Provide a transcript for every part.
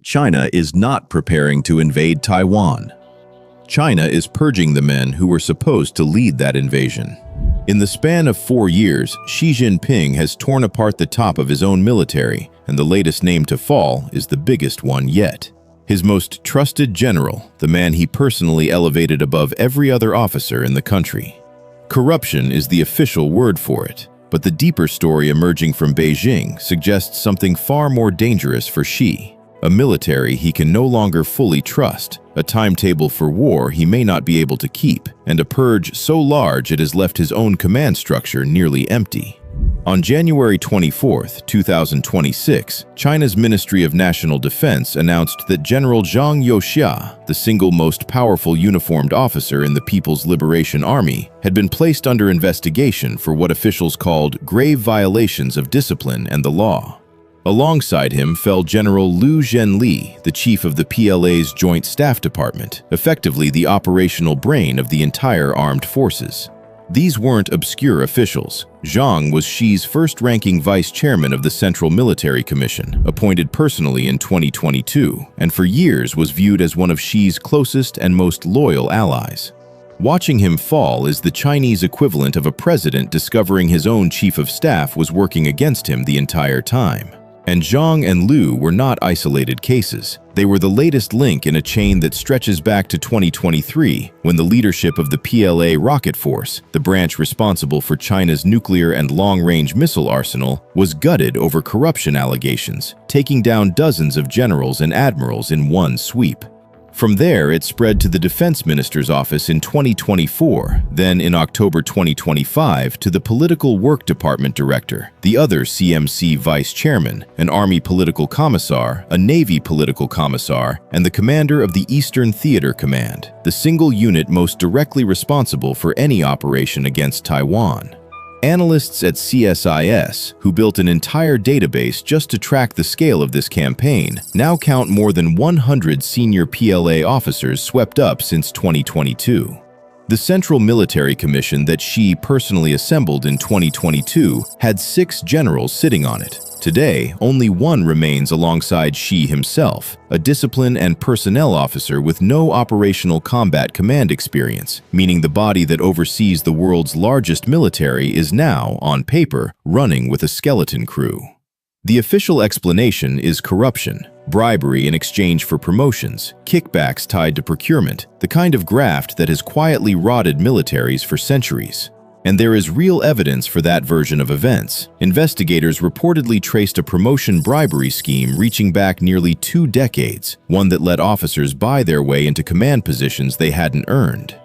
China is not preparing to invade Taiwan. China is purging the men who were supposed to lead that invasion. In the span of 4 years, Xi Jinping has torn apart the top of his own military, and the latest name to fall is the biggest one yet. His most trusted general, the man he personally elevated above every other officer in the country. Corruption is the official word for it, but the deeper story emerging from Beijing suggests something far more dangerous for Xi. A military he can no longer fully trust, a timetable for war he may not be able to keep, and a purge so large it has left his own command structure nearly empty. On January 24, 2026, China's Ministry of National Defense announced that General Zhang Youxia, the single most powerful uniformed officer in the People's Liberation Army, had been placed under investigation for what officials called grave violations of discipline and the law. Alongside him fell General Liu Zhenli, the chief of the PLA's Joint Staff Department, effectively the operational brain of the entire armed forces. These weren't obscure officials. Zhang was Xi's first-ranking vice chairman of the Central Military Commission, appointed personally in 2022, and for years was viewed as one of Xi's closest and most loyal allies. Watching him fall is the Chinese equivalent of a president discovering his own chief of staff was working against him the entire time. And Zhang and Liu were not isolated cases. They were the latest link in a chain that stretches back to 2023, when the leadership of the PLA Rocket Force, the branch responsible for China's nuclear and long-range missile arsenal, was gutted over corruption allegations, taking down dozens of generals and admirals in one sweep. From there, it spread to the Defense Minister's office in 2024, then in October 2025 to the Political Work Department Director, the other CMC Vice Chairman, an Army Political Commissar, a Navy Political Commissar, and the commander of the Eastern Theater Command, the single unit most directly responsible for any operation against Taiwan. Analysts at CSIS, who built an entire database just to track the scale of this campaign, now count more than 100 senior PLA officers swept up since 2022. The Central Military Commission that Xi personally assembled in 2022 had 6 generals sitting on it. Today, only one remains alongside Xi himself, a discipline and personnel officer with no operational combat command experience, meaning the body that oversees the world's largest military is now, on paper, running with a skeleton crew. The official explanation is corruption, bribery in exchange for promotions, kickbacks tied to procurement, the kind of graft that has quietly rotted militaries for centuries. And there is real evidence for that version of events. Investigators reportedly traced a promotion bribery scheme reaching back nearly 2 decades, one that let officers buy their way into command positions they hadn't earned.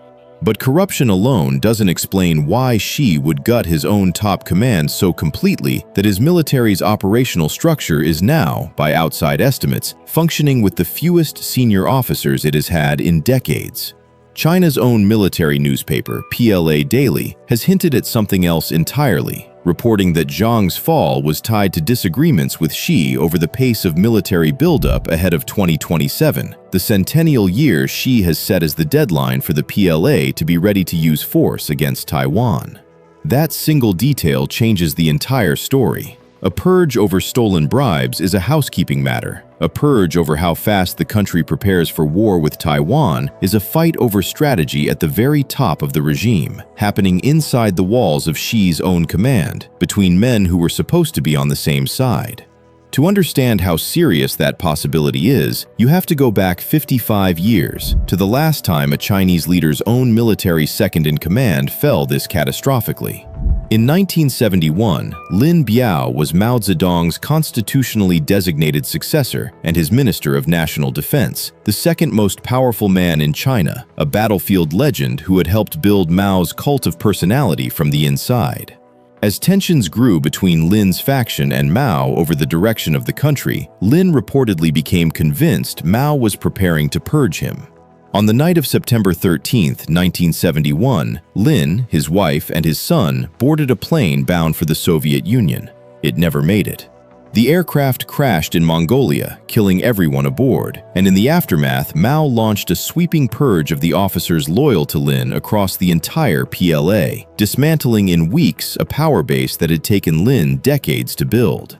But corruption alone doesn't explain why Xi would gut his own top command so completely that his military's operational structure is now, by outside estimates, functioning with the fewest senior officers it has had in decades. China's own military newspaper, PLA Daily, has hinted at something else entirely, reporting that Zhang's fall was tied to disagreements with Xi over the pace of military buildup ahead of 2027, the centennial year Xi has set as the deadline for the PLA to be ready to use force against Taiwan. That single detail changes the entire story. A purge over stolen bribes is a housekeeping matter. A purge over how fast the country prepares for war with Taiwan is a fight over strategy at the very top of the regime, happening inside the walls of Xi's own command, between men who were supposed to be on the same side. To understand how serious that possibility is, you have to go back 55 years, to the last time a Chinese leader's own military second-in-command fell this catastrophically. In 1971, Lin Biao was Mao Zedong's constitutionally designated successor and his Minister of National Defense, the second most powerful man in China, a battlefield legend who had helped build Mao's cult of personality from the inside. As tensions grew between Lin's faction and Mao over the direction of the country, Lin reportedly became convinced Mao was preparing to purge him. On the night of September 13, 1971, Lin, his wife, and his son boarded a plane bound for the Soviet Union. It never made it. The aircraft crashed in Mongolia, killing everyone aboard, and in the aftermath, Mao launched a sweeping purge of the officers loyal to Lin across the entire PLA, dismantling in weeks a power base that had taken Lin decades to build.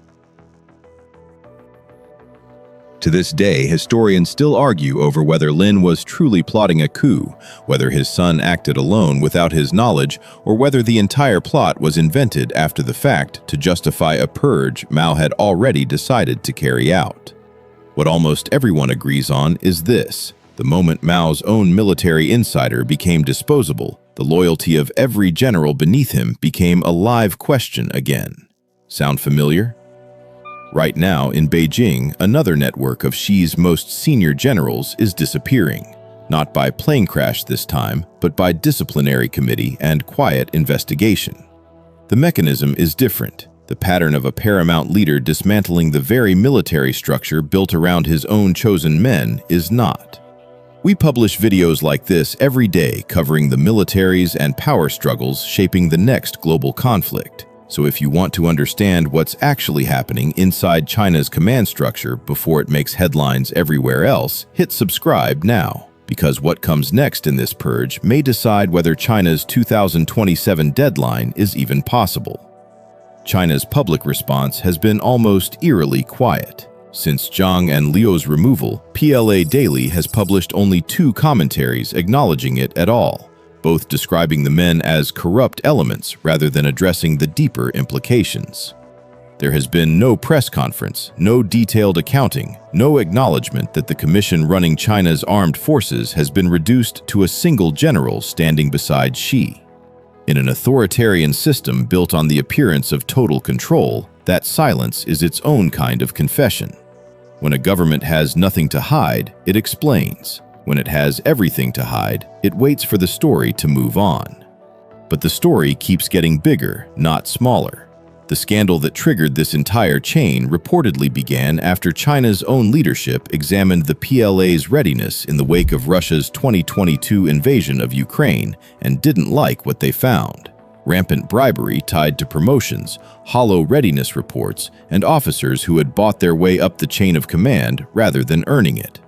To this day, historians still argue over whether Lin was truly plotting a coup, whether his son acted alone without his knowledge, or whether the entire plot was invented after the fact to justify a purge Mao had already decided to carry out. What almost everyone agrees on is this: the moment Mao's own military insider became disposable, the loyalty of every general beneath him became a live question again. Sound familiar? Right now, in Beijing, another network of Xi's most senior generals is disappearing, not by plane crash this time, but by disciplinary committee and quiet investigation. The mechanism is different, the pattern of a paramount leader dismantling the very military structure built around his own chosen men is not. We publish videos like this every day covering the militaries and power struggles shaping the next global conflict. So if you want to understand what's actually happening inside China's command structure before it makes headlines everywhere else, hit subscribe now, because what comes next in this purge may decide whether China's 2027 deadline is even possible. China's public response has been almost eerily quiet. Since Zhang and Liu's removal, PLA Daily has published only 2 commentaries acknowledging it at all, both describing the men as corrupt elements rather than addressing the deeper implications. There has been no press conference, no detailed accounting, no acknowledgement that the commission running China's armed forces has been reduced to a single general standing beside Xi. In an authoritarian system built on the appearance of total control, that silence is its own kind of confession. When a government has nothing to hide, it explains. When it has everything to hide, it waits for the story to move on. But the story keeps getting bigger, not smaller. The scandal that triggered this entire chain reportedly began after China's own leadership examined the PLA's readiness in the wake of Russia's 2022 invasion of Ukraine and didn't like what they found. Rampant bribery tied to promotions, hollow readiness reports, and officers who had bought their way up the chain of command rather than earning it.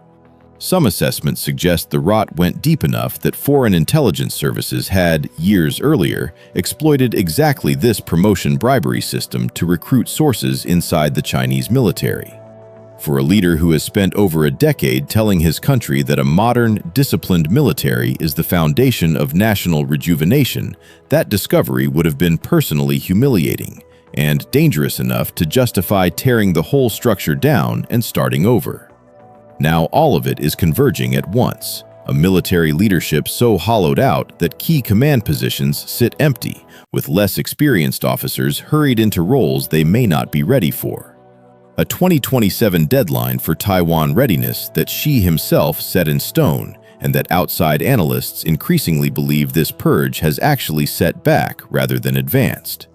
Some assessments suggest the rot went deep enough that foreign intelligence services had, years earlier, exploited exactly this promotion bribery system to recruit sources inside the Chinese military. For a leader who has spent over a decade telling his country that a modern, disciplined military is the foundation of national rejuvenation, that discovery would have been personally humiliating and dangerous enough to justify tearing the whole structure down and starting over. Now all of it is converging at once, a military leadership so hollowed out that key command positions sit empty, with less experienced officers hurried into roles they may not be ready for. A 2027 deadline for Taiwan readiness that Xi himself set in stone, and that outside analysts increasingly believe this purge has actually set back rather than advanced.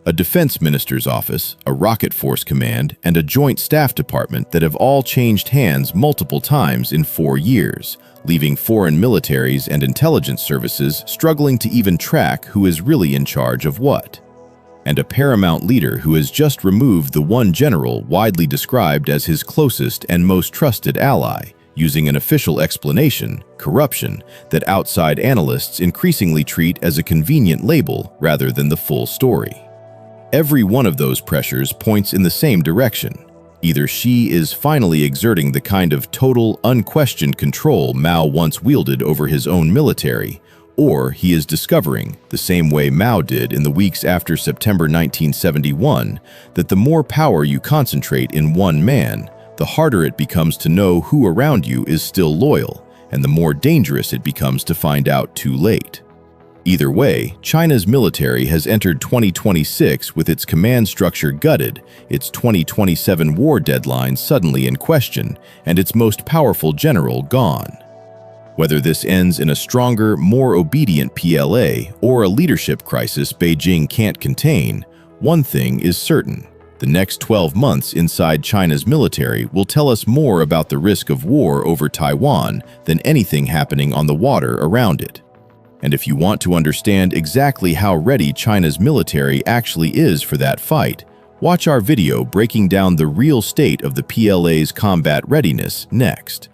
A defense minister's office, a rocket force command, and a joint staff department that have all changed hands multiple times in 4 years, leaving foreign militaries and intelligence services struggling to even track who is really in charge of what. And a paramount leader who has just removed the one general widely described as his closest and most trusted ally, using an official explanation, corruption, that outside analysts increasingly treat as a convenient label rather than the full story. Every one of those pressures points in the same direction. Either Xi is finally exerting the kind of total, unquestioned control Mao once wielded over his own military, or he is discovering, the same way Mao did in the weeks after September 1971, that the more power you concentrate in one man, the harder it becomes to know who around you is still loyal, and the more dangerous it becomes to find out too late. Either way, China's military has entered 2026 with its command structure gutted, its 2027 war deadline suddenly in question, and its most powerful general gone. Whether this ends in a stronger, more obedient PLA or a leadership crisis Beijing can't contain, one thing is certain: the next 12 months inside China's military will tell us more about the risk of war over Taiwan than anything happening on the water around it. And if you want to understand exactly how ready China's military actually is for that fight, watch our video breaking down the real state of the PLA's combat readiness next.